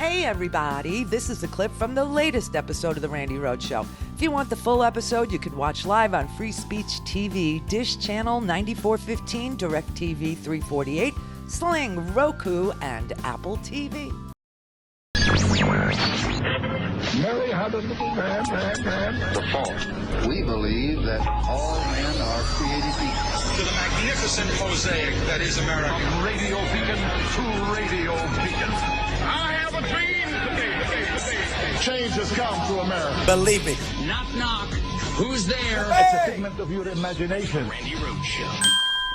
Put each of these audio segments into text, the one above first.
Hey everybody, this is a clip from the latest episode of The Randi Rhoads Show. If you want the full episode, you can watch live on Free Speech TV, Dish Channel 9415, DirecTV 348, Sling, Roku, and Apple TV. Mary had a little man. The fault. We believe that all men are created equal. To the magnificent mosaic that is America. From radio beacon to radio beacon. I have a dream today. Change has come to America. Believe me. Knock, knock. Who's there? It's a figment of your imagination. Randi Rhoads Show.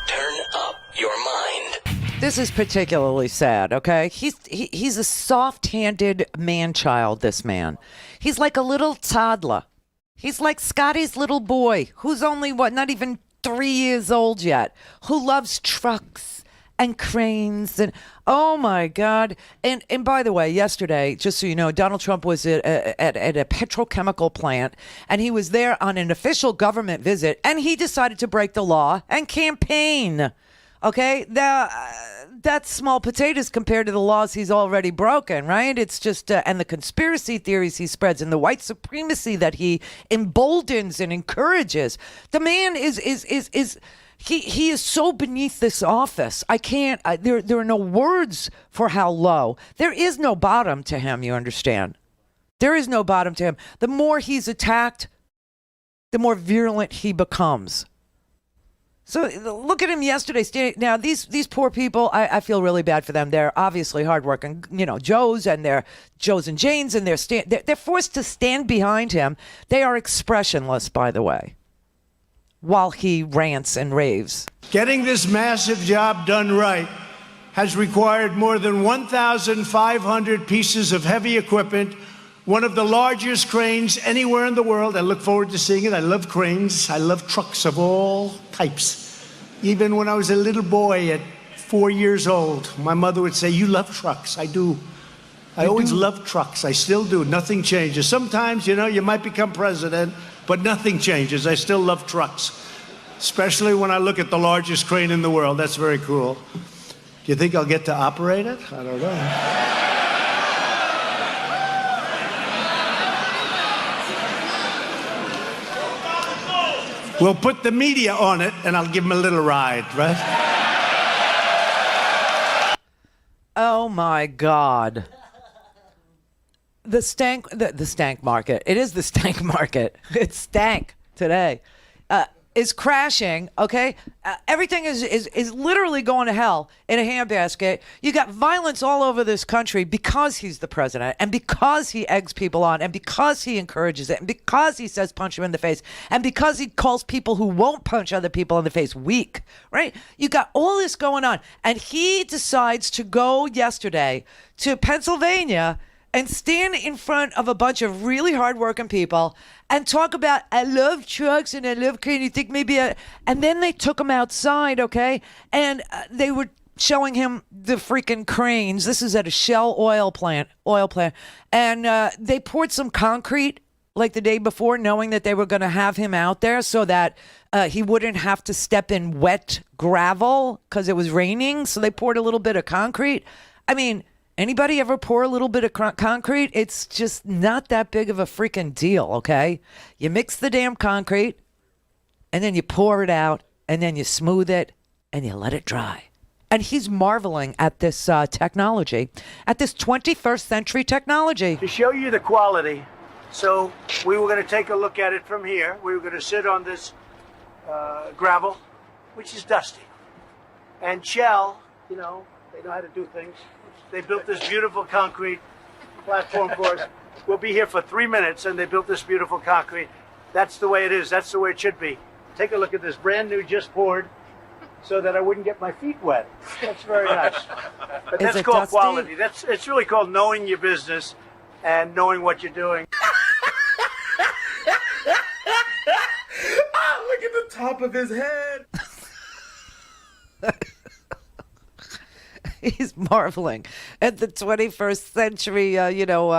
Turn up your mind. This is particularly sad, okay? He's a soft-handed man-child, this man. He's like a little toddler. He's like Scotty's little boy, who's only, not even 3 years old yet, who loves trucks and cranes and, oh my God. And by the way, yesterday, just so you know, Donald Trump was at a petrochemical plant, and he was there on an official government visit, and he decided to break the law and campaign. Okay, that's small potatoes compared to the laws he's already broken, right? It's just, and the conspiracy theories he spreads and the white supremacy that he emboldens and encourages. The man he is so beneath this office. I can't, there are no words for how low. There is no bottom to him, you understand? There is no bottom to him. The more he's attacked, the more virulent he becomes. So look at him yesterday. Now, these poor people, I feel really bad for them. They're obviously hardworking, Joes and Janes, and they're forced to stand behind him. They are expressionless, by the way, while he rants and raves. Getting this massive job done right has required more than 1,500 pieces of heavy equipment, one of the largest cranes anywhere in the world. I look forward to seeing it. I love cranes. I love trucks of all types. Even when I was a little boy at 4 years old, my mother would say, "You love trucks." I do. I always loved trucks. I still do. Nothing changes. Sometimes, you might become president, but nothing changes. I still love trucks, especially when I look at the largest crane in the world. That's very cool. Do you think I'll get to operate it? I don't know. We'll put the media on it, and I'll give them a little ride, right? Oh, my God. The stank market. It is the stank market. It's stank today. Is crashing, okay? Everything is literally going to hell in a handbasket. You got violence all over this country because he's the president, and because he eggs people on, and because he encourages it, and because he says punch him in the face, and because he calls people who won't punch other people in the face weak, right? You got all this going on, and he decides to go yesterday to Pennsylvania and stand in front of a bunch of really hardworking people and talk about, I love trucks and I love cranes. You think maybe, and then they took him outside, okay? And they were showing him the freaking cranes. This is at a Shell oil plant. And they poured some concrete like the day before, knowing that they were going to have him out there so that he wouldn't have to step in wet gravel because it was raining. So they poured a little bit of concrete. I mean, anybody ever pour a little bit of concrete? It's just not that big of a freaking deal, okay? You mix the damn concrete, and then you pour it out, and then you smooth it, and you let it dry. And he's marveling at this technology, at this 21st century technology. To show you the quality, so we were going to take a look at it from here. We were going to sit on this gravel, which is dusty. And Shell, they know how to do things. They built this beautiful concrete platform for us. We'll be here for 3 minutes, and they built this beautiful concrete. That's the way it is. That's the way it should be. Take a look at this, brand new, just poured, so that I wouldn't get my feet wet. That's very nice. But that's called dusty? quality. It's really called knowing your business and knowing what you're doing. Look at the top of his head. He's marveling at the 21st century,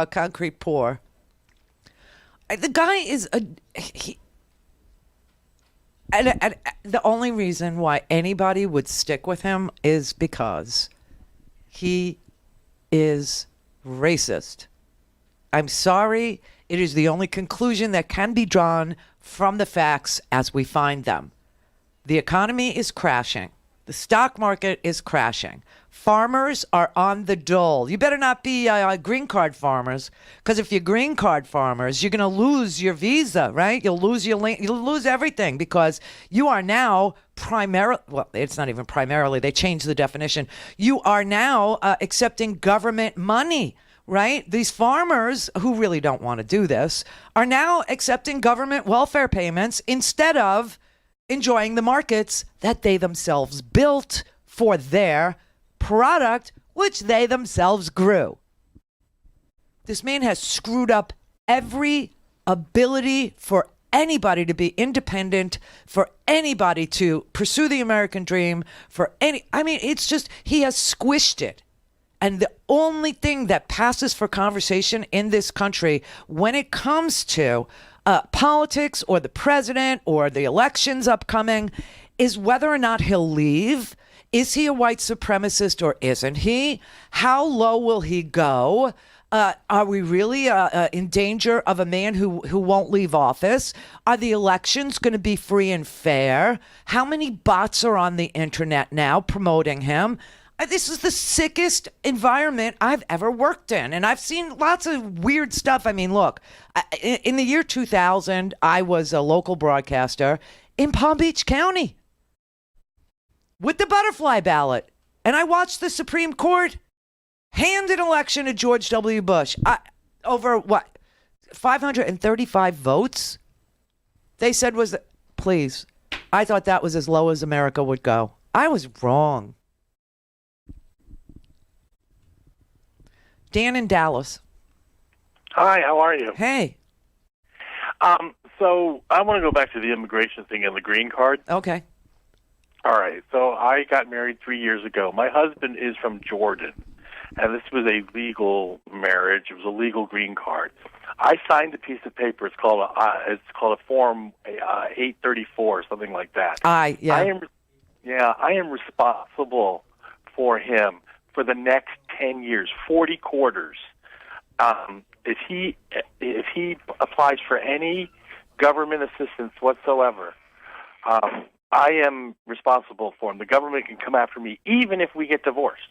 concrete pour. The guy is and the only reason why anybody would stick with him is because he is racist. I'm sorry. It is the only conclusion that can be drawn from the facts as we find them. The economy is crashing. The stock market is crashing. Farmers are on the dole. You better not be green card farmers, because if you're green card farmers, you're going to lose your visa, right? You'll lose you'll lose everything, because you are now primarily, well, it's not even primarily, they changed the definition. You are now accepting government money, right? These farmers who really don't want to do this are now accepting government welfare payments instead of enjoying the markets that they themselves built for their product, which they themselves grew. This man has screwed up every ability for anybody to be independent, for anybody to pursue the American dream, it's just, he has squished it. And the only thing that passes for conversation in this country when it comes to politics or the president or the elections upcoming is whether or not he'll leave. Is he a white supremacist or isn't he? How low will he go? Are we really in danger of a man who won't leave office? Are the elections going to be free and fair? How many bots are on the internet now promoting him? This is the sickest environment I've ever worked in. And I've seen lots of weird stuff. I mean, look, in the year 2000, I was a local broadcaster in Palm Beach County with the butterfly ballot. And I watched the Supreme Court hand an election to George W. Bush. Over what? 535 votes? They said please. I thought that was as low as America would go. I was wrong. Dan in Dallas. Hi, how are you? Hey. So I want to go back to the immigration thing and the green card. Okay. All right. So I got married 3 years ago. My husband is from Jordan, and this was a legal marriage. It was a legal green card. I signed a piece of paper. It's called a Form 834, something like that. I am responsible for him for the next 10 years, 40 quarters. If he applies for any government assistance whatsoever, I am responsible for him. The government can come after me even if we get divorced.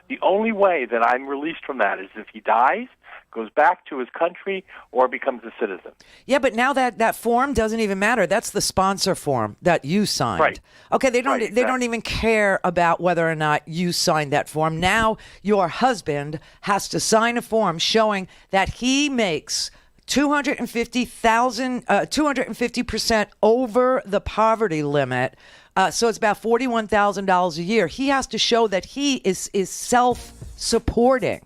The only way that I'm released from that is if he dies, goes back to his country, or becomes a citizen. Yeah, but now that form doesn't even matter. That's the sponsor form that you signed. Right. Okay, they don't even care about whether or not you signed that form. Now your husband has to sign a form showing that he makes 250% over the poverty limit. So it's about $41,000 a year. He has to show that he is self-supporting.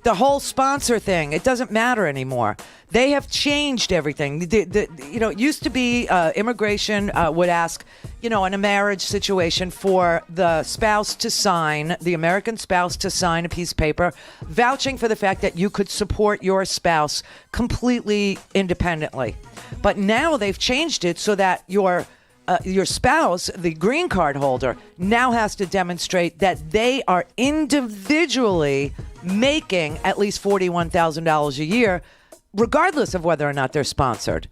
The whole sponsor thing, it doesn't matter anymore. They have changed everything. It used to be immigration would ask, in a marriage situation for the spouse to sign, the American spouse to sign a piece of paper vouching for the fact that you could support your spouse completely independently. But now they've changed it so that your spouse, the green card holder, now has to demonstrate that they are individually making at least $41,000 a year, regardless of whether or not they're sponsored.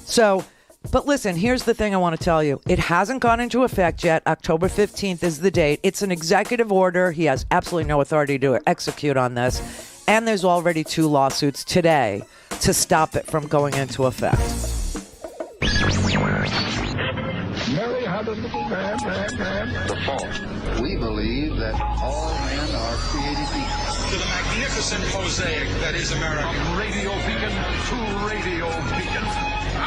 So, but listen, here's the thing I want to tell you. It hasn't gone into effect yet. October 15th is the date. It's an executive order. He has absolutely no authority to execute on this. And there's already 2 lawsuits today to stop it from going into effect. Mary had a little man. The fault. We believe that all men are created equal. To the magnificent mosaic that is America. Radio Beacon to Radio Beacon.